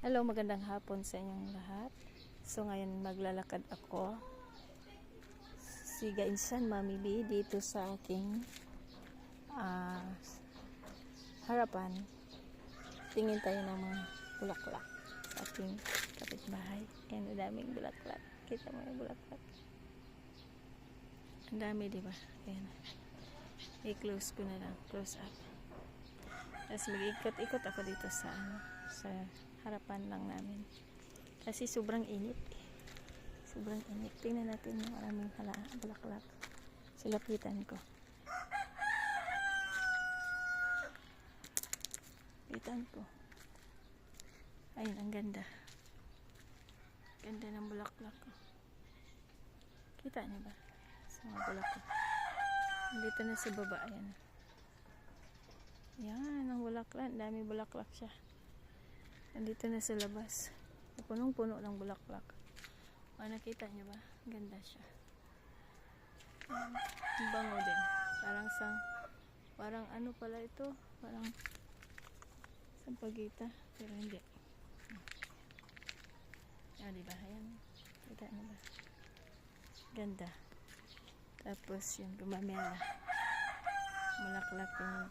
Hello, magandang hapon sa inyong lahat. So ngayon maglalakad ako. Siga insan mamili dito sa aking harapan. Tingin tayo ng mga bulaklak sa ating kapitbahay. Ayan, ang daming bulaklak. Kita mo yung bulaklak. Ang dami, diba? Ayan. I-close ko na lang. Close up. Tapos mag-ikot-ikot ako dito sa harapan lang namin. Kasi sobrang init. Sobrang init. Tingnan natin yung maraming bulaklak. Silapitan ko. Silapitan ko. Ayun, ang ganda. Ganda ng bulaklak. Kita niyo ba? Sa mga bulaklak. Dito na sa baba. Ayan. Yan, ang bulaklak. Dami bulaklak siya. Nandito na sa labas. Punong-puno ng bulaklak. O, nakita niyo ba? Ganda siya. Ang bango din. Parang ano pala ito? Parang sampagita. Pero hindi. Ayan, diba? Ayan. Kita niyo ba? Ganda. Tapos yung gumamela. Bulaklak yung